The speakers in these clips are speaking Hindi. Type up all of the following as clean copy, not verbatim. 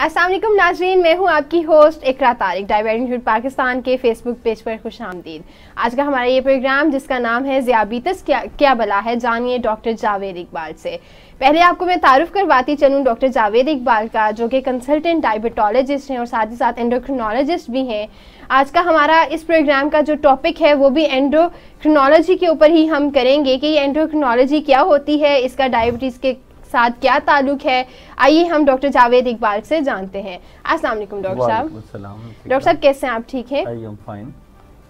अस्सलाम वालेकुम नाज़रीन, मैं हूं आपकी होस्ट इकरा तारिक। डायबिटीज विद पाकिस्तान के फेसबुक पेज पर खुशामदीद। आज का हमारा ये प्रोग्राम जिसका नाम है ज़ियाबीतस क्या बला है, जानिए डॉक्टर जावेद इकबाल से। पहले आपको मैं तारुफ करवाती चलूँ डॉक्टर जावेद इकबाल का, जो कि कंसल्टेंट डायबिटोलॉजिस्ट हैं और साथ ही साथ एंडोक्रिनोलॉजिस्ट भी हैं। आज का हमारा इस प्रोग्राम का जो टॉपिक है वो भी एंडोक्रिनोलॉजी के ऊपर ही हम करेंगे कि ये एंडोक्रिनोलॉजी क्या होती है, इसका डायबिटीज़ के साथ क्या ताल्लुक है। आइए हम डॉक्टर जावेद इकबाल से जानते हैं। अस्सलाम वालेकुम डॉक्टर साहब। डॉक्टर साहब कैसे हैं आप? ठीक हैं? I am fine.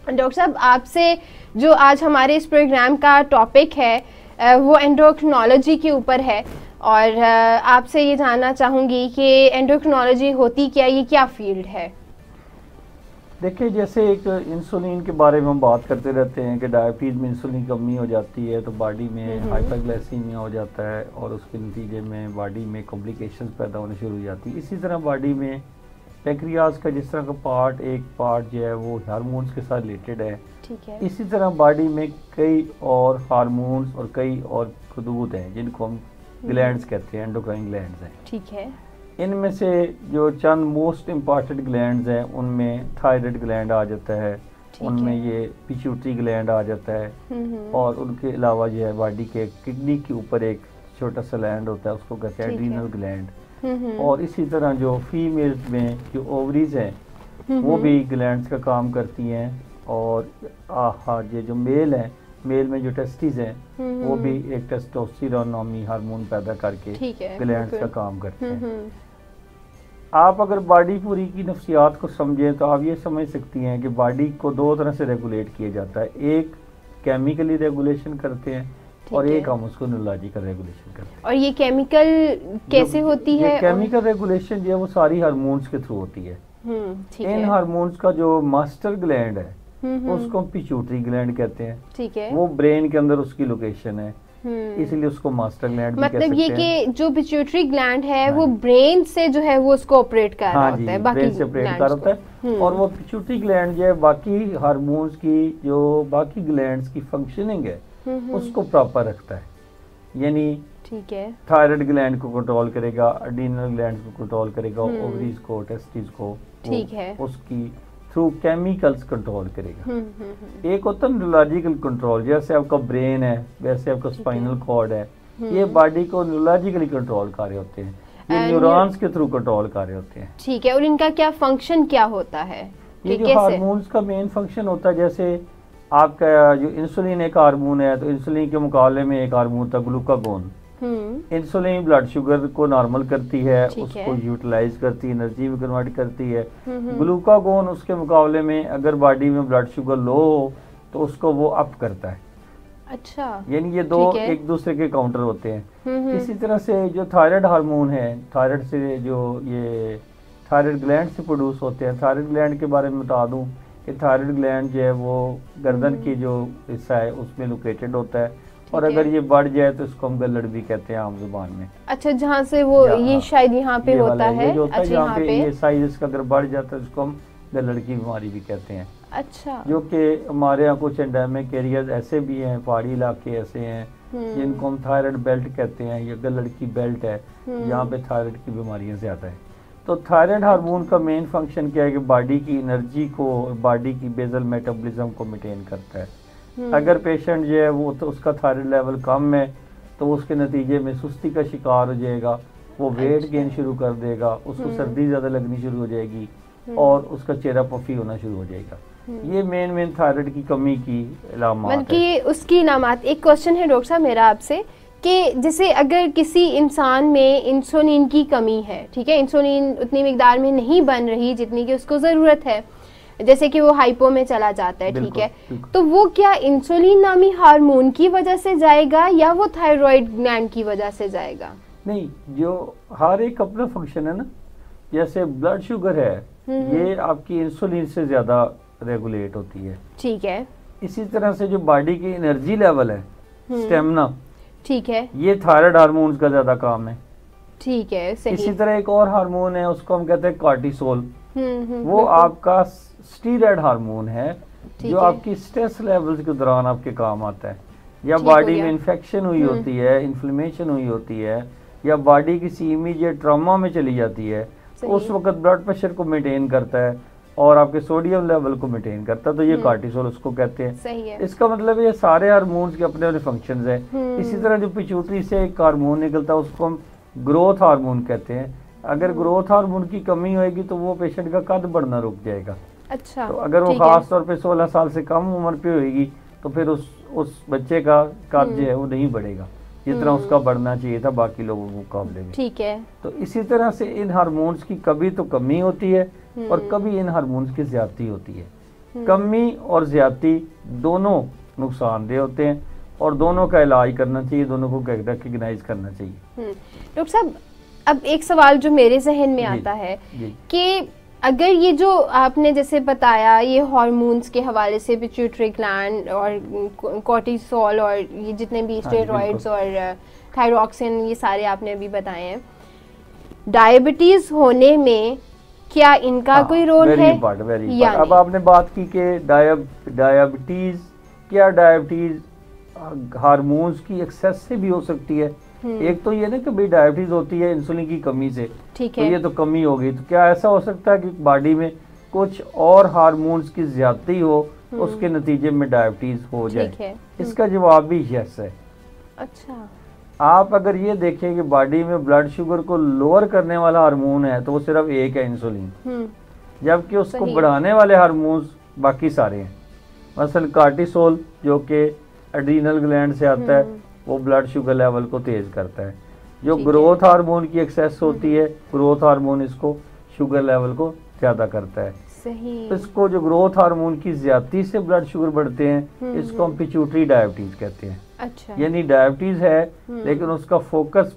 डॉक्टर साहब, आपसे जो आज हमारे इस प्रोग्राम का टॉपिक है वो एंडोक्रिनोलॉजी के ऊपर है और आपसे ये जानना चाहूँगी कि एंडोक्रिनोलॉजी होती क्या, ये क्या फील्ड है? देखिए, जैसे एक इंसुलिन के बारे में हम बात करते रहते हैं कि डायबिटीज़ में इंसुलिन कमी हो जाती है तो बॉडी में हाइपरग्लाइसीमिया हो जाता है और उसके नतीजे में बॉडी में कॉम्प्लिकेशंस पैदा होने शुरू हो जाती है। इसी तरह बॉडी में पैंक्रियाज का जिस तरह का एक पार्ट जो है वो हार्मोन्स के साथ रिलेटेड है, ठीक है। इसी तरह बॉडी में कई और हार्मोन्स और कई और खदूत हैं जिनको हम ग्लैंड्स कहते हैं, एंडोक्राइन ग्लैंड्स हैं। ठीक है। इनमें से जो चंद मोस्ट इम्पॉर्टेंट ग्लैंड्स हैं उनमें थायराइड ग्लैंड आ जाता है, उनमें ये पिट्यूटरी ग्लैंड आ जाता है और उनके अलावा जो है बॉडी के किडनी के ऊपर एक छोटा सा ग्लैंड होता है, उसको कहते हैं एड्रीनल ग्लैंड। और इसी तरह जो फीमेल में जो ओवरीज हैं वो भी ग्लैंड्स का काम करती हैं और ये जो मेल हैं, मेल में जो टेस्टिस हैं वो भी एक टेस्टोस्टेरोन नामी हार्मोन पैदा करके ग्लैंड्स का काम करते हैं। आप अगर बॉडी पूरी की नफ्सियात को समझें तो आप ये समझ सकती हैं कि बॉडी को दो तरह से रेगुलेट किया जाता है। एक केमिकली रेगुलेशन करते हैं और एक हम उसको न्यूरोलॉजिकल रेगुलेशन करते हैं। और ये केमिकल कैसे होती है? केमिकल रेगुलेशन जो है वो सारी हार्मोन्स के थ्रू होती है। इन हार्मोन्स का जो मास्टर ग्लैंड है उसको हम पिट्यूटरी ग्लैंड कहते हैं। ठीक है। वो ब्रेन के अंदर उसकी लोकेशन है, इसलिए उसको मास्टर ग्लैंड भी कह सकते हैं। मतलब ये कि जो पिट्यूटरी ग्लैंड है वो ब्रेन से जो है वो उसको ऑपरेट कर रहा होता है, ब्रेन से ऑपरेट कर रहा होता है और वो पिट्यूटरी ग्लैंड जो है बाकी हार्मोन्स की जो बाकी ग्लैंड्स की फंक्शनिंग है उसको प्रॉपर रखता है। यानी ठीक है, थायराइड ग्लैंड को कंट्रोल करेगा, एड्रीनल ग्लैंड को कंट्रोल करेगा, ओवरीज को, टेस्टिस को, ठीक है, उसकी थ्रू केमिकल्स कंट्रोल करेगा। एक होता है न्यूरोलॉजिकल कंट्रोल, जैसे आपका ब्रेन है वैसे आपका स्पाइनल कॉर्ड है, ये बॉडी को न्यूरोलॉजिकली कंट्रोल कर रहे होते हैं, ये न्यूरॉन्स के थ्रू कंट्रोल कर रहे होते हैं। ठीक है। और इनका क्या फंक्शन क्या होता है? ये जो हार्मोन्स का मेन फंक्शन होता है, जैसे आपका जो इंसुलिन एक हार्मोन है तो इंसुलिन के मुकाबले में एक हार्मोन था ग्लूकागोन। इंसुलिन ब्लड शुगर को नॉर्मल करती है, उसको यूटिलाइज करती है, एनर्जी में कन्वर्ट करती है। ग्लूकागोन उसके मुकाबले में अगर बॉडी में ब्लड शुगर लो हो तो उसको वो अप करता है। अच्छा, यानी ये दो एक दूसरे के काउंटर होते हैं। इसी तरह से जो थायराइड हार्मोन है, थायराइड से जो ये थायराइड ग्लैंड से प्रोड्यूस होते हैं। थायराइड ग्लैंड के बारे में बता दूं कि थायराइड ग्लैंड जो है वो गर्दन की जो हिस्सा है उसमें लोकेटेड होता है और अगर ये बढ़ जाए तो इसको हम गलड़ भी कहते हैं आम जुबान में। अच्छा, जहाँ से वो ये शायद यहाँ पे होता है। अच्छा, यहाँ पे ये साइज इसका अगर बढ़ जाता है इसको हम गलड़ की बीमारी भी कहते हैं। अच्छा, जो कि हमारे यहाँ कुछ एंडेमिक एरियाज ऐसे भी हैं, पहाड़ी इलाके ऐसे हैं जिनको हम थायराइड बेल्ट कहते हैं, ये गलड़ की बेल्ट है, यहाँ पे थायराइड की बीमारियाँ ज्यादा है। तो थायराइड हार्मोन का मेन फंक्शन क्या है कि बॉडी की एनर्जी को, बॉडी की बेसल मेटाबॉलिज्म को मेंटेन करता है। अगर पेशेंट जो है वो तो उसका थायराइड लेवल कम है तो उसके नतीजे में सुस्ती का शिकार हो जाएगा, वो वेट गेन शुरू कर देगा, उसको सर्दी ज़्यादा लगनी शुरू हो जाएगी और उसका चेहरा पफी होना शुरू हो जाएगा। ये मेन थायराइड की कमी की अलामत है। उसकी अलामत। एक क्वेश्चन है डॉक्टर साहब मेरा आपसे कि जैसे अगर किसी इंसान में इंसुलिन की कमी है, ठीक है, इंसुलिन उतनी मिकदार में नहीं बन रही जितनी की उसको ज़रूरत है, जैसे कि वो हाइपो में चला जाता है, ठीक है, तो वो क्या इंसुलिन नामी हार्मोन की वजह से जाएगा या वो थायराइड ग्लैंड की वजह से जाएगा? नहीं, जो हर एक अपना फंक्शन है ना, जैसे ब्लड शुगर है ये आपकी इंसुलिन से ज्यादा रेगुलेट होती है, ठीक है। इसी तरह से जो बॉडी की एनर्जी लेवल है, स्टेमिना, ठीक है, ये थायराइड हार्मोन का ज्यादा काम है, ठीक है, सही। इसी तरह एक और हार्मोन है उसको हम कहते हैं कॉर्टिसोल, वो आपका स्टीरॉयड हार्मोन है जो आपकी स्ट्रेस लेवल्स के दौरान आपके काम आता है, या बॉडी में इन्फेक्शन हुई होती है, इन्फ्लेमेशन हुई होती है, या बॉडी किसी इमीडिएट ट्रॉमा में चली जाती है उस वक्त ब्लड प्रेशर को मेंटेन करता है और आपके सोडियम लेवल को मेंटेन करता है, तो ये कार्टिसोल उसको कहते हैं। सही है। इसका मतलब ये सारे हार्मोन्स के अपने अपने फंक्शंस हैं। इसी तरह जो पिट्यूटरी से एक हार्मोन निकलता है उसको हम ग्रोथ हार्मोन कहते हैं। अगर ग्रोथ हार्मोन की कमी होएगी तो वो पेशेंट का कद बढ़ना रुक जाएगा। अच्छा, तो अगर वो खास तौर पे 16 साल से कम उम्र पे होएगी तो फिर उस बच्चे का कद जो है वो नहीं बढ़ेगा जितना उसका बढ़ना चाहिए था बाकी लोगों के मुकाबले में। ठीक है। तो इसी तरह से इन हार्मोन्स की कभी तो कमी होती है और कभी इन हार्मोन्स की ज्यादती होती है। कमी और ज्यादती दोनों नुकसानदेह होते हैं और दोनों का इलाज करना चाहिए, दोनों को रिकग्नाइज करना चाहिए। डॉक्टर साहब, अब एक सवाल जो मेरे जहन में आता है कि अगर ये जो आपने जैसे बताया ये हार्मोन्स के हवाले से पिट्यूटरी ग्लैंड और कोर्टिसोल और ये जितने भी स्टेरॉइड्स और थायरॉक्सिन ये सारे आपने अभी बताए हैं, डायबिटीज होने में क्या इनका कोई रोल है? अब आपने बात की कि डायबिटीज, क्या डायबिटीज हार्मोन्स की एक्सेस से भी हो सकती है? एक तो ये ना कि भाई डायबिटीज होती है इंसुलिन की कमी से, ठीक है, तो ये तो कमी हो गई, तो क्या ऐसा हो सकता है कि बॉडी में कुछ और हार्मोन्स की ज्यादती हो उसके नतीजे में डायबिटीज हो जाए? इसका जवाब भी यस है। अच्छा, आप अगर ये देखें कि बॉडी में ब्लड शुगर को लोअर करने वाला हार्मोन है तो वो सिर्फ एक है, इंसुलिन, जबकि उसको बढ़ाने वाले हार्मोन्स बाकी सारे हैं। मसलन कार्टिसोल जो कि एड्रीनल ग्लैंड से आता है वो ब्लड शुगर लेवल को तेज करता है। जो ग्रोथ हार्मोन की एक्सेस होती है, ग्रोथ हार्मोन इसको शुगर लेवल को ज्यादा करता है। सही। तो इसको जो ग्रोथ हार्मोन की ज्यादती से ब्लड शुगर बढ़ते हैं इसको हम पिट्यूटरी डायबिटीज कहते हैं। अच्छा। यानी डायबिटीज है लेकिन उसका फोकस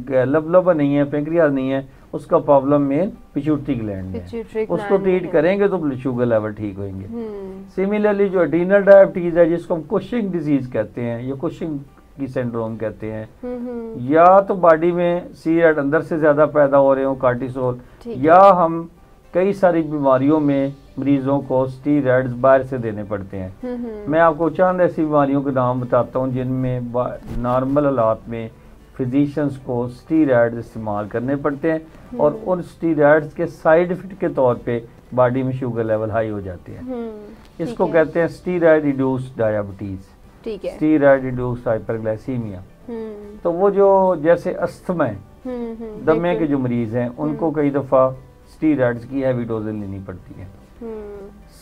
लबलबा नहीं है, पेंक्रियाज नहीं है, उसका प्रॉब्लम मेन पिट्यूटरी ग्लैंड है। उसको ट्रीट करेंगे तो ब्लड शुगर लेवल ठीक होंगे। सिमिलरली जो एड्रीनल डायबिटीज है जिसको हम कुशिंग डिजीज कहते हैं या कुशिंग की सिंड्रोम कहते हैं, या तो बॉडी में स्टीरॉयड अंदर से ज्यादा पैदा हो रहे हो कार्टिसोल, या हम कई सारी बीमारियों में मरीजों को स्टीरॉयड्स बाहर से देने पड़ते हैं। मैं आपको चंद ऐसी बीमारियों के नाम बताता हूँ जिनमें नॉर्मल हालात में फिजिशियंस को स्टीरॉयड्स इस्तेमाल करने पड़ते हैं और उन स्टीरॉयड्स के साइड इफेक्ट के तौर पे बॉडी में शुगर लेवल हाई हो जाते हैं। इसको कहते हैं steroid induced diabetes, steroid induced hyperglycaemia. तो वो जो जैसे अस्थमा है, दमे के जो मरीज हैं उनको कई दफा स्टीरॉयड्स की हैवी डोजेज लेनी पड़ती है।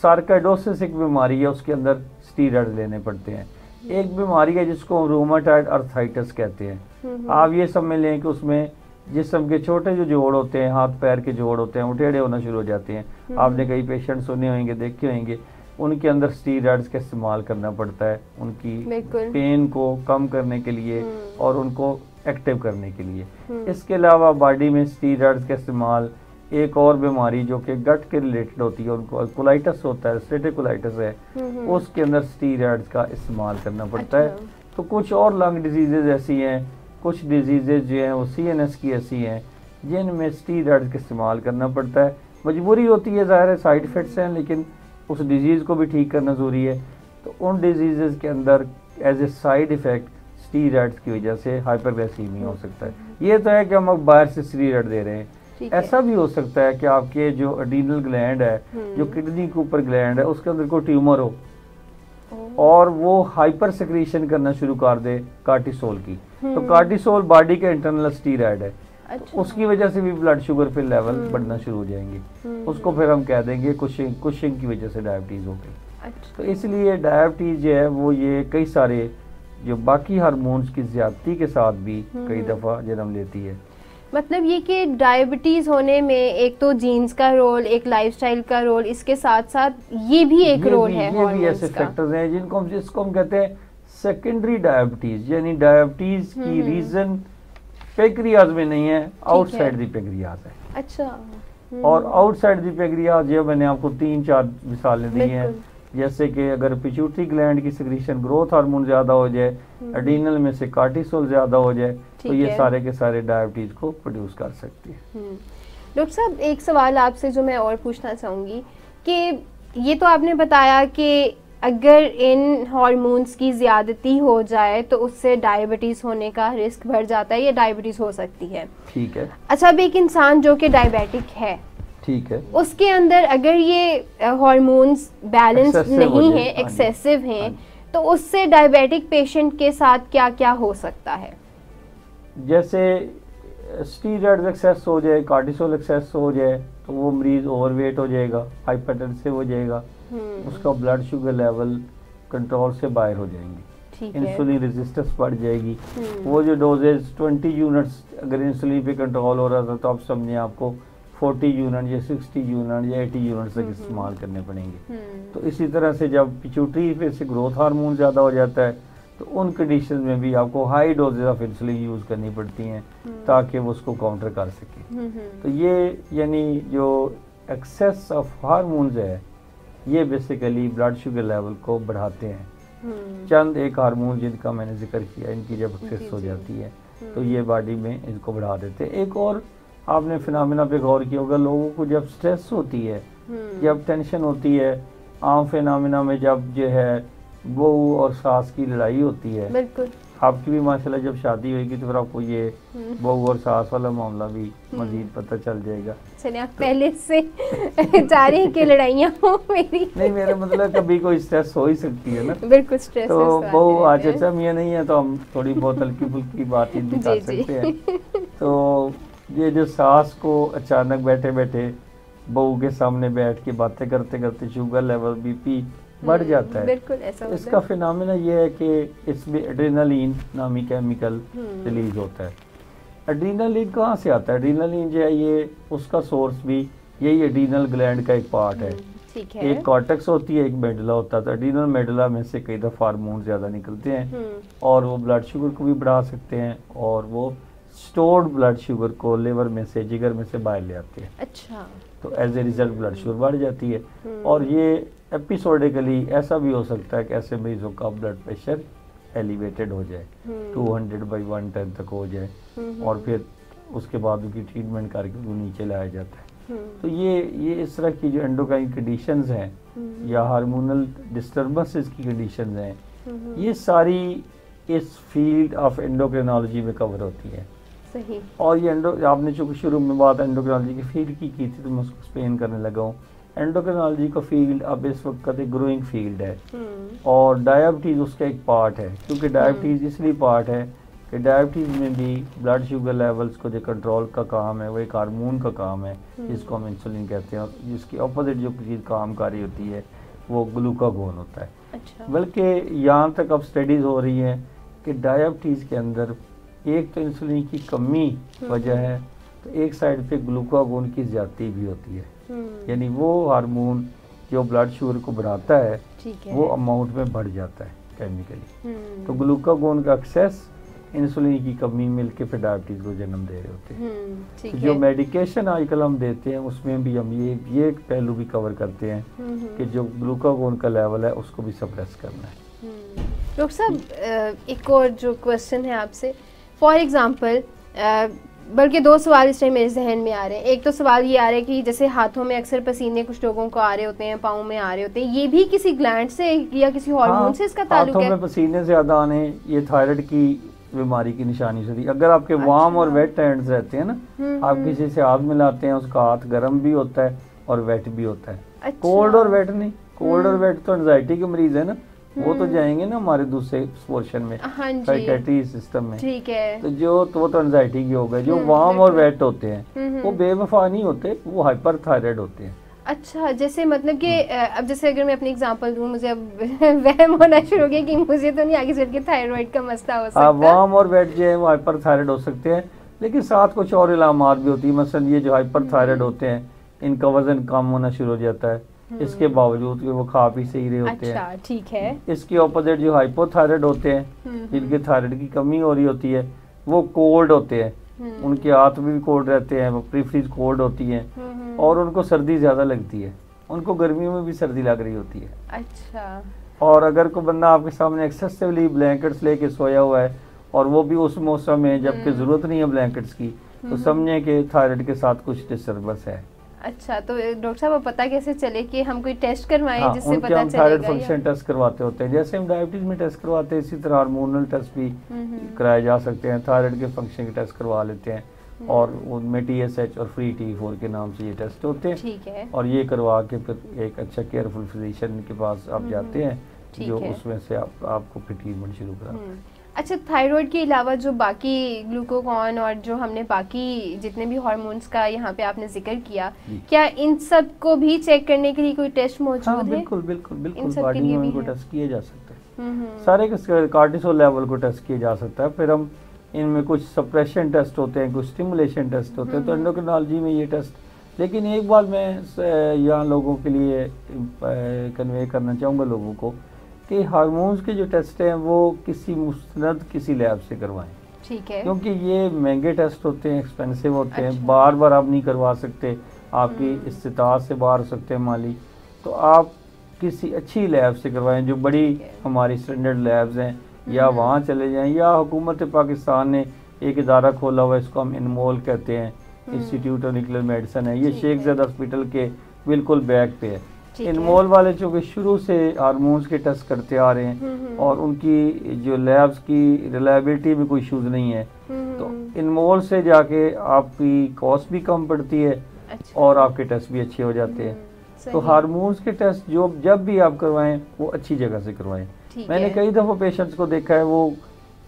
सार्काइडोसिस एक बीमारी है, उसके अंदर स्टीरॉयड लेने पड़ते हैं। एक बीमारी है जिसको रूमेटॉइड आर्थराइटिस कहते हैं। आप ये समझ लें कि उसमें जिस्म के छोटे जो जोड़ होते हैं, हाथ पैर के जोड़ होते हैं, वो टेढ़े होना शुरू हो जाते हैं। आपने कई पेशेंट सुने होंगे, देखे होंगे, उनके अंदर स्टीरॉयड्स का इस्तेमाल करना पड़ता है उनकी पेन को कम करने के लिए और उनको एक्टिव करने के लिए। इसके अलावा बॉडी में स्टीरॉयड्स का इस्तेमाल एक और बीमारी जो कि गट के रिलेटेड होती है, उनको कोलाइटिस होता है, अल्सरेटिव कोलाइटिस है, उसके अंदर स्टीरॉयड्स का इस्तेमाल करना पड़ता है। तो कुछ और लंग डिजीजेज ऐसी हैं, कुछ डिजीजेज जो हैं वो CNS की ऐसी हैं जिनमें स्टीरॉयड्स का इस्तेमाल करना पड़ता है। मजबूरी होती है, ज़ाहिर है, साइड इफेक्ट्स हैं, लेकिन उस डिजीज़ को भी ठीक करना ज़रूरी है। तो उन डिजीज़ के अंदर as a side effect steroids की वजह से हाइपरग्लाइसीमिया हो सकता है। ये तो है कि हम बाहर से स्टीरॉयड दे रहे हैं। ऐसा भी हो सकता है कि आपके जो एड्रीनल ग्लैंड है, जो किडनी के ऊपर ग्लैंड है, उसके अंदर कोई ट्यूमर हो और वो हाइपर सेक्रीशन करना शुरू कर दे कार्टिसोल की। तो कार्टिसोल बॉडी का इंटरनल स्टीरॉयड है। अच्छा। उसकी वजह से भी ब्लड शुगर पे लेवल बढ़ना शुरू हो जाएंगे। उसको फिर हम कह देंगे कुशिंग की वजह से डायबिटीज हो गई। अच्छा। तो इसलिए डायबिटीज जो है वो ये कई सारे जो बाकी हार्मोन्स की ज्यादती के साथ भी कई दफा जन्म लेती है। मतलब ये कि डायबिटीज होने में एक तो जीन्स का रोल, एक लाइफस्टाइल का रोल, इसके साथ साथ ये भी एक रोल है। ये भी ऐसे फैक्टर्स हैं जिसको हम कहते हैं सेकेंडरी डायबिटीज, यानी डायबिटीज की रीजन पेंक्रियाज में नहीं है, आउटसाइड दी पेंक्रियाज है। अच्छा। और आउटसाइड दी पेंक्रियाज ये मैंने आपको 3-4 मिसालें दी हैं, जैसे कि अगर पिट्यूटरी ग्लैंड की सिक्रीशन ग्रोथ हार्मोन ज्यादा हो जाए, एड्रीनल में से कार्टिसोल ज्यादा हो जाए, तो ये सारे के सारे डायबिटीज को प्रोड्यूस कर सकती है। डॉक्टर साहब, एक सवाल आपसे जो मैं और पूछना चाहूंगी कि ये तो आपने बताया कि अगर इन हार्मोन्स की ज़्यादती हो जाए तो उससे डायबिटीज़ होने का रिस्क बढ़ जाता है या डायबिटीज़ हो सकती है। ठीक है। अच्छा, अब एक इंसान जो कि डायबिटिक है, ठीक है, उसके अंदर अगर ये हार्मोन्स बैलेंस नहीं है, एक्सेसिव हैं, तो उससे डायबिटिक पेशेंट के साथ क्या क्या हो सकता है? जैसे स्टीरॉयड एक्सेस हो जाए, कार्टिसोल एक्सेस हो जाए, तो वो मरीज ओवरवेट हो जाएगा, हाइपरटेंसिव हो जाएगा, उसका ब्लड शुगर लेवल कंट्रोल से बाहर हो जाएंगे, इंसुलिन रेजिस्टेंस बढ़ जाएगी। वो जो डोजेज 20 यूनिट्स अगर इंसुलिन पे कंट्रोल हो रहा था, तो आप समझे आपको 40 यूनिट या 60 यूनिट या 80 यूनिट तक इस्तेमाल करने पड़ेंगे। तो इसी तरह से जब पिट्यूटरी पे से ग्रोथ हार्मोन ज़्यादा हो जाता है, तो उन कंडीशन में भी आपको high doses of insulin use करनी पड़ती हैं ताकि वो उसको काउंटर कर सके। तो ये यानी जो एक्सेस ऑफ हार्मोन्स है, ये बेसिकली ब्लड शुगर लेवल को बढ़ाते हैं। चंद एक हार्मोन जिनका मैंने जिक्र किया, इनकी जब एक्सेस हो जाती है तो ये बॉडी में इनको बढ़ा देते हैं। एक और आपने फिनोमेना पे गौर किया होगा, लोगों को जब स्ट्रेस होती है, जब टेंशन होती है, आम फिनोमेना में जब जो है बहू और सास की लड़ाई होती है, बिल्कुल आपकी भी माशाल्लाह जब शादी होगी तो फिर आपको ये बहू और सास वाला मामला भी मजीद पता चल जाएगा। चलिए, आप पहले से जा रहे हैं कि लड़ाइयाँ हो मेरी? नहीं, मेरा मतलब कभी कोई स्ट्रेस हो ही सकती है ना। बिल्कुल स्ट्रेस। तो बहू आज अच्छा मियाँ नहीं है तो हम थोड़ी बहुत हल्की फुल्की बातचीत भी कर सकते हैं। तो ये जो सास को अचानक बैठे बैठे बहू के सामने बैठ के बातें करते करते शुगर लेवल, बीपी बढ़ जाता है। बिल्कुल ऐसा होता है। इसका फिनोमेना ये है कि इसमें एड्रेनालिन नामी केमिकल रिलीज होता है। एड्रेनालिन कहाँ से आता है? एड्रेनालिन जो है ये उसका सोर्स भी यही एड्रीनल ग्लैंड का एक पार्ट है। ठीक है। एक कॉर्टेक्स होती है, एक मेडुला होता है। तो एड्रीनल मेडुला में से कई दफ़ा हार्मोन ज़्यादा निकलते हैं और वो ब्लड शुगर को भी बढ़ा सकते हैं और वो स्टोर्ड ब्लड शुगर को लिवर में से, जिगर में से बाहर ले आते हैं। अच्छा। तो as a result blood sugar बढ़ जाती है। और ये एपिसोडिकली ऐसा भी हो सकता है कि ऐसे मरीजों का ब्लड प्रेशर एलिवेटेड हो जाए, 200/110 तक हो जाए और फिर उसके बाद उनकी ट्रीटमेंट करके वो नीचे लाया जाता है। तो ये इस तरह की जो एंडोक्राइन कंडीशंस हैं या हार्मोनल डिस्टर्बेंसेस की कंडीशंस हैं, ये सारी इस फील्ड ऑफ एंडोक्रिनोलॉजी में कवर होती है। सही। और ये आपने चूँकि शुरू में बात एंडोक्रिनोलॉजी की फील्ड की थी तो मैं उसको एक्सप्लेन करने लगा हूँ। एंडोक्रिनोलॉजी का फील्ड अब इस वक्त एक ग्रोइंग फील्ड है और डायबिटीज़ उसका एक पार्ट है। क्योंकि डायबिटीज़ इसलिए पार्ट है कि डायबिटीज़ में भी ब्लड शुगर लेवल्स को जो कंट्रोल का काम है वो एक हार्मोन का काम है जिसको हम इंसुलिन कहते हैं, जिसकी अपोजिट जो चीज़ काम कर रही होती है वो ग्लूकागोन होता है। अच्छा। बल्कि यहाँ तक अब स्टडीज़ हो रही हैं कि डायबिटीज़ के अंदर एक तो इंसुलिन की कमी वजह है, तो एक साइड पे ग्लूकागोन की ज़्यादती भी होती है। यानी वो हार्मोन जो ब्लड शुगर को बढ़ाता है वो अमाउंट में बढ़ जाता है केमिकली। तो ग्लूकागोन का एक्सेस इंसुलिन की कमी मिलके फिर डायबिटीज़ को जन्म दे रहे होते हैं। तो जो मेडिकेशन आजकल हम देते हैं उसमें भी हम ये पहलू भी कवर करते हैं कि जो ग्लूकागोन का लेवल है उसको भी सप्रेस करना है। डॉक्टर साहब, एक और जो क्वेश्चन है आपसे, फॉर एग्जांपल, बल्कि दो सवाल इस टाइम मेरे जहन में आ रहे हैं। एक तो सवाल ये आ रहा है कि जैसे हाथों में अक्सर पसीने कुछ लोगों को आ रहे होते हैं, पाँव में आ रहे होते हैं, ये भी किसी ग्लैंड से या किसी हार्मोन से इसका ताल्लुक है? हाथों में पसीने ज़्यादा आने ये थायराइड की बीमारी की निशानी से। अगर आपके वार्म और वेट हैंड्स रहते हैं ना, आप किसी से हाथ मिलाते हैं उसका हाथ गर्म भी होता है और वेट भी होता है। कोल्ड और वेट नहीं, कोल्ड और वेट तो एंजाइटी के मरीज है ना, वो तो जाएंगे ना हमारे दूसरे पोर्शन में, साइकेट्री सिस्टम में। ठीक है। तो वो तो एंजाइटी की हो गए। जो वार्म और वेट होते हैं वो बेवफा नहीं होते, वो हाइपर थायराइड होते हैं। अच्छा, जैसे मतलब कि अब जैसे अगर मैं अपनी एग्जांपल दूं, मुझे अब वहम होना शुरू हो गया कि मुझे तो नहीं आगे चल के थायराइड का मसला हो सकता। वार्म और वेट जो है वो हाइपर थायराइड हो सकते हैं, लेकिन साथ कुछ और इलामात भी होती है। मसलन ये जो हाइपर थायराइड होते हैं इनका वजन कम होना शुरू हो जाता है, इसके बावजूद कि वो खा पी सही रहे होते हैं। अच्छा, ठीक है। इसके ऑपोजिट जो हाइपोथायराइड होते हैं जिनके थायराइड की कमी हो रही होती है वो कोल्ड होते हैं, उनके हाथ भी कोल्ड रहते हैं, प्रीफ्रीज कोल्ड होती है और उनको सर्दी ज़्यादा लगती है, उनको गर्मियों में भी सर्दी लग रही होती है। अच्छा। और अगर कोई बंदा आपके सामने एक्सेसिवली ब्लैंकेट्स लेके सोया हुआ है और वो भी उस मौसम में जबकि ज़रूरत नहीं है ब्लैंकेट्स की, तो समझें कि थायराइड के साथ कुछ डिस्टर्बेंस है। अच्छा, तो डॉक्टर साहब पता कैसे चले कि हम कोई टेस्ट करवाएं? हाँ, जिससे उनके पता हम थायराइड चलेगा फंक्शन टेस्ट करवाते होते हैं, जैसे हम डायबिटीज में टेस्ट करवाते हैं इसी तरह हार्मोनल टेस्ट भी कराए जा सकते हैं। थायराइड के फंक्शन के टेस्ट करवा लेते हैं और उनमें TSH और फ्री T4 के नाम से ये टेस्ट होते हैं। ठीक है। और ये करवा के फिर एक अच्छा केयरफुल फिजिशियन के पास आप जाते हैं जो उसमें से आपको फिर ट्रीटमेंट शुरू करा। अच्छा, थायराइड के अलावा जो बाकी ग्लूकागॉन और जो हमने बाकी जितने भी हार्मोन्स का यहाँ पे आपने जिक्र किया, क्या इन सब को भी चेक करने के लिए कोई टेस्ट मौजूद है? बिल्कुल बिल्कुल बिल्कुल, बॉडी में इनको टेस्ट किया जा सकता है। सारे के कार्टिसोल लेवल को टेस्ट किया जा सकता है। फिर हम इनमें कुछ सप्रेशन टेस्ट होते हैं, कुछ स्टिमुलेशन टेस्ट होते हैं, तो एंडोक्रिनोलॉजी में ये टेस्ट। लेकिन एक बात मैं यहाँ लोगों के लिए कन्वे करना चाहूँगा लोगों को कि हार्मोन्स के जो टेस्ट हैं वो किसी मुस्तनद किसी लैब से करवाएं। ठीक है। क्योंकि ये महंगे टेस्ट होते हैं, एक्सपेंसिव होते हैं, बार बार आप नहीं करवा सकते, आपकी इस्तिताअत से बाहर हो सकते हैं माली। तो आप किसी अच्छी लैब से करवाएं जो बड़ी हमारी स्टैंडर्ड लैब्स हैं, या वहाँ चले जाएं, या हुकूमत पाकिस्तान ने एक इदारा खोला हुआ है, इसको हम इनमोल कहते हैं, इंस्टीट्यूट ऑफ न्यूक्लियर मेडिसिन है, ये शेख ज़ैद हॉस्पिटल के बिल्कुल बैक पे है। इनमोल वाले चूँकि शुरू से हार्मोन्स के टेस्ट करते आ रहे हैं और उनकी जो लैब्स की रिलायबिलिटी में कोई इशूज़ नहीं है, तो इनमोल से जाके आपकी कॉस्ट भी कम पड़ती है और आपके टेस्ट भी अच्छे हो जाते हैं। तो हार्मोन्स के टेस्ट जो जब भी आप करवाएं वो अच्छी जगह से करवाएं। मैंने कई दफ़ा पेशेंट्स को देखा है वो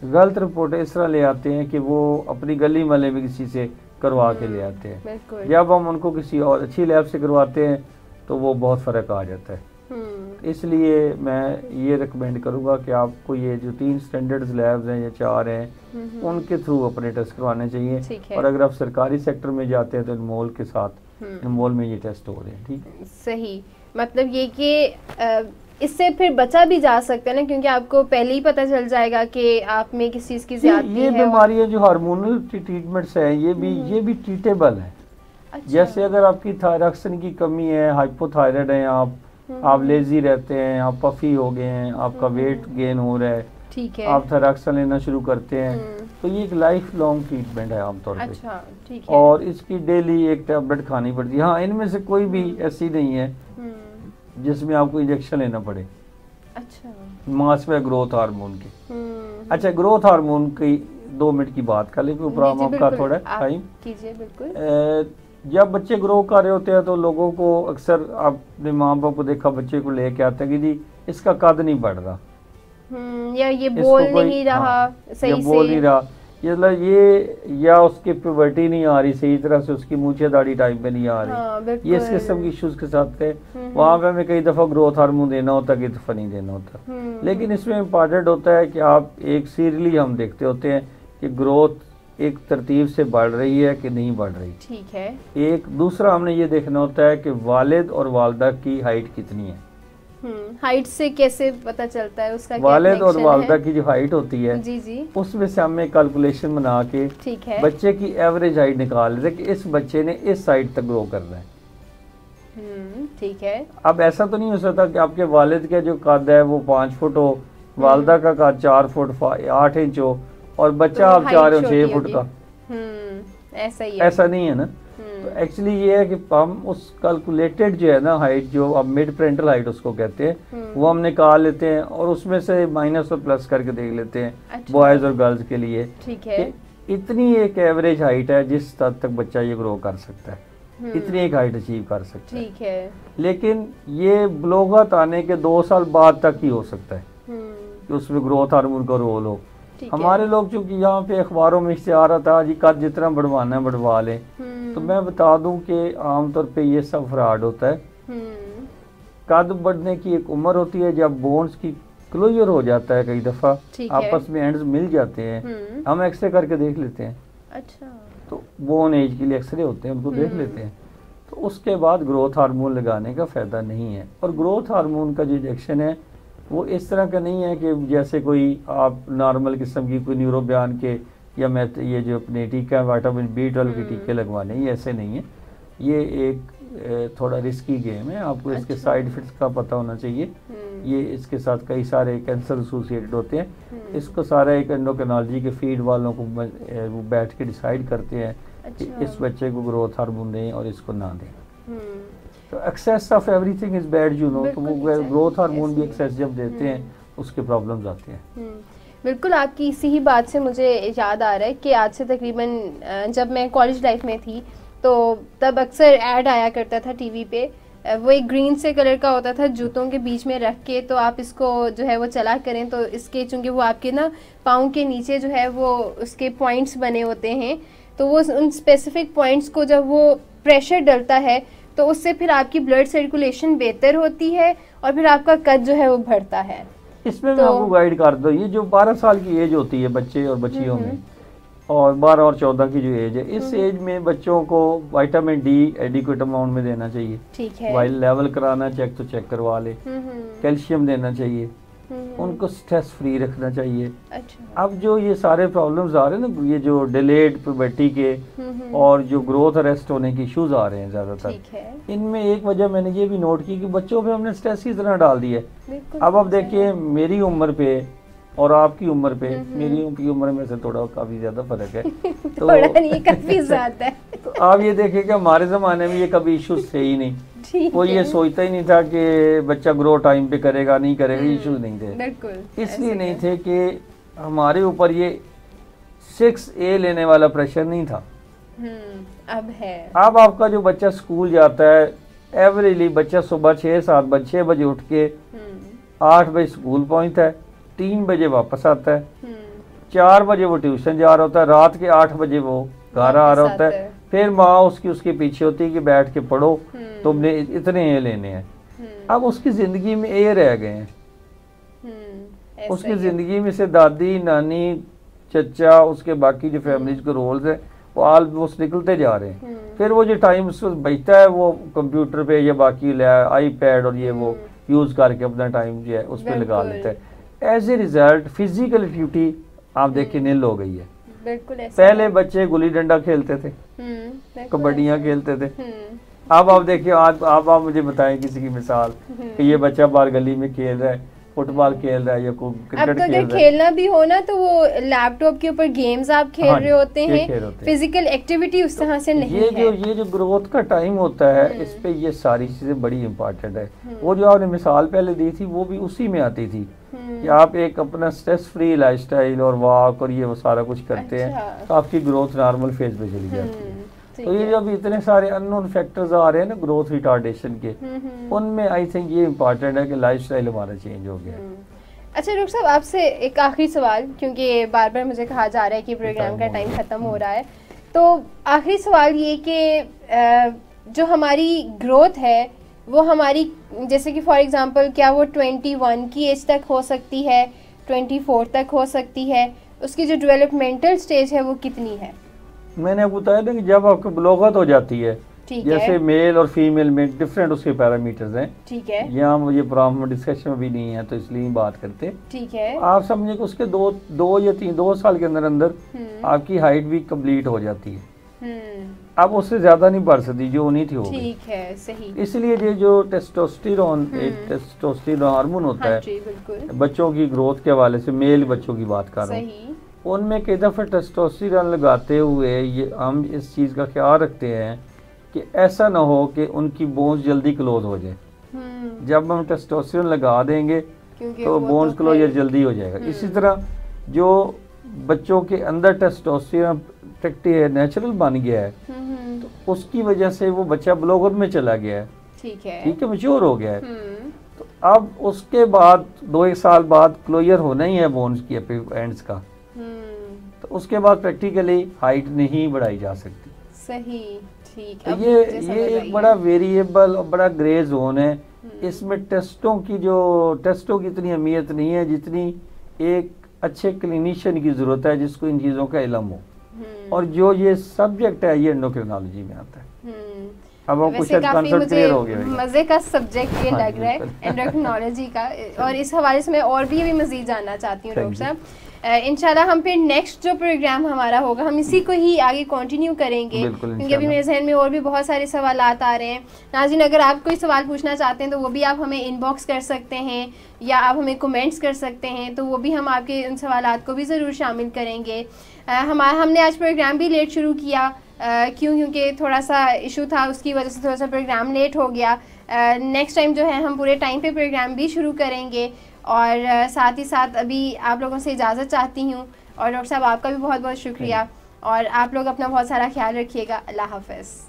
गलत रिपोर्ट इस तरह ले आते हैं कि वो अपनी गली महल्ले में किसी से करवा के ले आते हैं। जब हम उनको किसी और अच्छी लैब से करवाते हैं तो वो बहुत फ़र्क आ जाता है। इसलिए मैं ये रिकमेंड करूँगा कि आपको ये जो 3 स्टैंडर्ड्स लैब्स हैं या 4 हैं उनके थ्रू अपने टेस्ट करवाने चाहिए। और अगर आप सरकारी सेक्टर में जाते हैं तो इनमोल के साथ इनमोल में ये टेस्ट हो रहे हैं। ठीक है, सही। मतलब ये कि इससे फिर बचा भी जा सकता है ना, क्योंकि आपको पहले ही पता चल जाएगा कि आप में किस चीज़ की ज़्यादती है। ये बीमारियाँ जो हार्मोनल ट्रीटमेंट्स हैं ये भी ट्रीटेबल है। अच्छा। जैसे अगर आपकी थायरॉक्सिन की कमी है, हाइपोथायराइड है, आप लेजी रहते हैं, आप पफी हो गए हैं, आपका वेट गेन हो रहा है, ठीक है, आप थायरॉक्सिन लेना शुरू करते हैं, तो ये एक लाइफ लॉन्ग ट्रीटमेंट है आमतौर पे। अच्छा, ठीक है। और इसकी डेली एक टैबलेट खानी पड़ती है। हाँ, इनमें से कोई भी ऐसी नहीं है जिसमें आपको इंजेक्शन लेना पड़े। अच्छा, मास में ग्रोथ हार्मोन के। अच्छा, ग्रोथ हार्मोन की 2 मिनट की बात कर लेंगे, ऊपर आपका थोड़ा टाइम कीजिए। बिल्कुल। जब बच्चे ग्रो कर रहे होते हैं तो लोगों को अक्सर आपने माँ बाप को देखा बच्चे को लेके आते हैं कि जी इसका कद नहीं बढ़ रहा, या ये बोल नहीं रहा सही से, बोल नहीं रहा, ये या उसकी प्यूबर्टी नहीं आ रही सही तरह से, उसकी मूछे दाढ़ी टाइम पे नहीं आ रही, ये इस किस्म की इश्यूज के साथ थे। वहाँ पे हमें कई दफ़ा ग्रोथ हार्मोन देना होता, कई दफ़ा नहीं देना होता। लेकिन इसमें इम्पॉर्टेंट होता है कि आप एक सीरियली हम देखते होते हैं कि ग्रोथ एक तरतीब से बढ़ रही है कि नहीं बढ़ रही। ठीक है। एक दूसरा हमने ये देखना होता है कि वालिद और वालदा की हाइट कितनी है। हाइट से कैसे पता चलता है उसका? वालिद और वालदा की जो हाइट होती है जी उसमें से हमें कैलकुलेशन बना के ठीक है बच्चे की एवरेज हाइट निकाल लेते कि इस बच्चे ने इस हाइट तक ग्रो करना है। ठीक है। अब ऐसा तो नहीं हो सकता कि आपके वालिद का जो कद है वो 5 फुट हो, वालदा का कद 4 फुट 8 इंच हो और बच्चा आप चाह रहे हो 6 फुट का। ऐसा ही है। ऐसा नहीं है ना। तो एक्चुअली ये है कि हम उस कैलकुलेटेड जो है ना हाइट, जो अब मिड पेरेंटल हाइट उसको कहते हैं, वो हम निकाल लेते हैं और उसमें से माइनस और प्लस करके देख लेते हैं। अच्छा। बॉयज और गर्ल्स के लिए ठीक है। इतनी एक एवरेज हाइट है जिस हद तक बच्चा ये ग्रो कर सकता है, इतनी एक हाइट अचीव कर सकता है। ठीक है। लेकिन ये बलोगत आने के 2 साल बाद तक ही हो सकता है कि उसमें ग्रोथ हार्मोन का रोल हो। हमारे लोग चूंकि यहाँ पे अखबारों में इससे आ रहा था जी कद जितना बढ़वाना है बढ़वा लें, तो मैं बता दूं कि आमतौर पे ये सब फ्रॉड होता है। कद बढ़ने की एक उम्र होती है जब बोन्स की क्लोजर हो जाता है, कई दफा आपस में एंड्स मिल जाते हैं, हम एक्सरे करके देख लेते हैं। अच्छा। तो बोन एज के लिए एक्सरे होते हैं, उनको देख लेते हैं। तो उसके बाद ग्रोथ हार्मोन लगाने का फायदा नहीं है। और ग्रोथ हार्मोन का जो इंजेक्शन है वो इस तरह का नहीं है कि जैसे कोई आप नॉर्मल किस्म की कोई न्यूरोबयान के या मैं ये जो अपने टीका विटामिन B12 के टीके लगवाने, ये ऐसे नहीं है। ये एक थोड़ा रिस्की गेम है, आपको इसके साइड इफेक्ट्स का पता होना चाहिए। ये इसके साथ कई सारे कैंसर एसोसिएटेड होते हैं। इसको सारा एक एंडोक्रिनोलॉजी के फील्ड वालों को वो बैठ के डिसाइड करते हैं कि इस बच्चे को ग्रोथ हार्मोन दें और इसको ना दें। तो excess of everything is bad, you know. तो वो ग्रोथ हार्मोन भी एक्सेस जब देते हैं उसके प्रॉब्लम्स आते हैं। बिल्कुल, आपकी इसी ही बात से मुझे याद आ रहा है कि आज से तकरीबन जब मैं कॉलेज लाइफ में थी तो तब अक्सर ऐड आया करता था टीवी पे। वो एक ग्रीन से कलर का होता था, जूतों के बीच में रख के तो आप इसको जो है वो चला करें तो इसके चूँकि वो आपके ना पाँव के नीचे जो है वो उसके पॉइंट्स बने होते हैं, तो वो उन स्पेसिफिक पॉइंट्स को जब वो प्रेशर डलता है तो उससे फिर आपकी ब्लड सर्कुलेशन बेहतर होती है और फिर आपका कद जो है वो बढ़ता है। इसमें मैं आपको गाइड कर दूँ, ये जो 12 साल की एज होती है बच्चे और बच्चियों में, और 12 और 14 की जो एज है, इस एज में बच्चों को विटामिन डी एडिक्वेट अमाउंट में देना चाहिए। ठीक है। वाइल लेवल कराना चेक तो चेक करवा ले। कैल्शियम देना चाहिए, उनको स्ट्रेस फ्री रखना चाहिए। अच्छा। अब जो ये सारे प्रॉब्लम्स आ रहे हैं ना, ये जो डिलेड प्यूबर्टी के और जो ग्रोथ अरेस्ट होने के इश्यूज आ रहे हैं ज्यादातर, इनमें एक वजह मैंने ये भी नोट की कि बच्चों पे हमने स्ट्रेस की तरह डाल दिया है। अब देखिए मेरी उम्र पे और आपकी उम्र पे, मेरी की उम्र में से थोड़ा काफी ज्यादा फर्क है तो नहीं, काफी ज्यादा है। तो आप ये देखिए कि हमारे जमाने में ये कभी इश्यूज थे ही नहीं, कोई ये सोचता ही नहीं था कि बच्चा ग्रो टाइम पे करेगा नहीं करेगा, इश्यूज नहीं थे। बिल्कुल इसलिए नहीं थे कि हमारे ऊपर ये 6A लेने वाला प्रेशर नहीं था। अब है। अब आपका जो बच्चा स्कूल जाता है, एवरेजली बच्चा सुबह 6 बजे उठ के 8 बजे स्कूल पहुंचता है, 3 बजे वापस आता है, 4 बजे वो ट्यूशन जा रहा होता है, रात के 8 बजे वो घर आ रहा होता है। फिर माँ उसके पीछे होती है कि बैठ के पढ़ो, तुमने इतने ए लेने हैं। अब उसकी जिंदगी में ए रह गए हैं, उसकी जिंदगी में से दादी नानी चचा उसके बाकी जो फैमिलीज के रोल्स है वो ऑलमोस्ट निकलते जा रहे हैं। फिर वो जो टाइम उसमें बचता है वो कंप्यूटर पे या बाकी आईपैड और ये वो यूज करके अपना टाइम जो है उस पर लगा लेता है। As a result physical activity आप देखिए नील हो गई है। पहले बच्चे गुल्ली डंडा खेलते थे, कबड्डियाँ खेलते थे। अब आप देखिए, आप मुझे बताएं किसी की मिसाल कि ये बच्चा बाहर गली में खेल रहा है, फुटबॉल खेल रहा है या कोई क्रिकेट खेल रहा है। खेलना भी हो ना तो वो लैपटॉप के ऊपर गेम्स आप खेल रहे होते हैं, फिजिकल एक्टिविटी उस तरह से नहीं है। ये जो ग्रोथ का टाइम होता है, इस पे ये सारी चीजें बड़ी इंपॉर्टेंट है। वो जो आपने मिसाल पहले दी थी वो भी उसी में आती थी कि आप एक अपना स्ट्रेस फ्री लाइफस्टाइल और वॉक और ये वो सारा कुछ करते हैं तो आपकी ग्रोथ नॉर्मल फेज पे चली जाती है। तो ये जब इतने सारे अननोन फैक्टर्स आ रहे हैं ना ग्रोथ रिटार्डेशन के, उनमें आई थिंक ये इम्पोर्टेंट है कि लाइफस्टाइल हमारा चेंज हो गया। अच्छा डॉक्टर साहब, आपसे एक आखिरी सवाल, क्योंकि बार बार मुझे कहा जा रहा है कि प्रोग्राम का टाइम ख़त्म हो रहा है, तो आखिरी सवाल ये कि जो हमारी ग्रोथ है वो हमारी जैसे कि फॉर एग्जांपल क्या वो 21 की एज तक हो सकती है, 24 तक हो सकती है, उसकी जो डेवलपमेंटल स्टेज है वो कितनी है? मैंने आपको बताया ना कि जब आपको बलोगत हो जाती है, जैसे मेल और फीमेल में डिफरेंट उसके पैरामीटर्स हैं। ठीक है। यहाँ मुझे प्रॉब्लम डिस्कशन में भी नहीं है तो इसलिए बात करते। ठीक है। आप समझे कि उसके 2 साल के अंदर अंदर आपकी हाइट भी कंप्लीट हो जाती है। अब उससे ज्यादा नहीं बढ़ सकती, जो होनी थी हो गई। ठीक है, सही। इसलिए ये जो टेस्टोस्टेरोन एक टेस्टोस्टेरोन हार्मोन होता है, बिल्कुल बच्चों की ग्रोथ के हवाले से मेल बच्चों की बात कर रहा हूँ, उनमें कई दफ़ा टेस्टोस्टेरोन लगाते हुए ये हम इस चीज़ का ख्याल रखते हैं कि ऐसा ना हो कि उनकी बोन्स जल्दी क्लोज हो जाए। जब हम टेस्टोस्टेरोन लगा देंगे तो बोन्स क्लोजर जल्दी हो जाएगा। इसी तरह जो बच्चों के अंदर टेस्टोस्टेरोन नेचुरल बन गया है तो उसकी वजह से वो बच्चा ब्लोगर में चला गया है। ठीक है, मैच्योर हो गया है। तो अब उसके बाद 2-1 साल बाद क्लोजर होना ही है बोन्स की एंड्स का, तो उसके बाद प्रैक्टिकली हाइट नहीं बढ़ाई जा सकती। सही, ठीक। तो ये एक बड़ा वेरिएबल और बड़ा ग्रे जोन है। इसमें टेस्टों की इतनी अहमियत नहीं है जितनी एक अच्छे क्लिनिशियन की जरूरत है जिसको इन चीजों का इल्म हो, और जो ये सब्जेक्ट है ये एंडोक्रिनोलॉजी में आता है। अब आपको शायद कांसेप्ट क्लियर हो गया। मजे का सब्जेक्ट ये लग रहा है एंडोक्रिनोलॉजी का, और इस हवाले से मैं और भी मजीद जानना चाहती हूँ डॉक्टर साहब। इंशाल्लाह हम फिर नेक्स्ट जो प्रोग्राम हमारा होगा हम इसी को ही आगे कंटिन्यू करेंगे, क्योंकि अभी मेरे जहन में और भी बहुत सारे सवाल आ रहे हैं। नाज़रीन, अगर आप कोई सवाल पूछना चाहते हैं तो वो भी आप हमें इनबॉक्स कर सकते हैं या आप हमें कमेंट्स कर सकते हैं, तो वो भी हम आपके उन सवालात को भी ज़रूर शामिल करेंगे। हमने आज प्रोग्राम भी लेट शुरू किया क्यों, क्योंकि थोड़ा सा इशू था, उसकी वजह से थोड़ा सा प्रोग्राम लेट हो गया। नेक्स्ट टाइम जो है हम पूरे टाइम पे प्रोग्राम भी शुरू करेंगे। और साथ ही साथ अभी आप लोगों से इजाज़त चाहती हूँ। और डॉक्टर साहब आपका भी बहुत बहुत शुक्रिया, और आप लोग अपना बहुत सारा ख्याल रखिएगा। अल्लाह हाफ़िज़।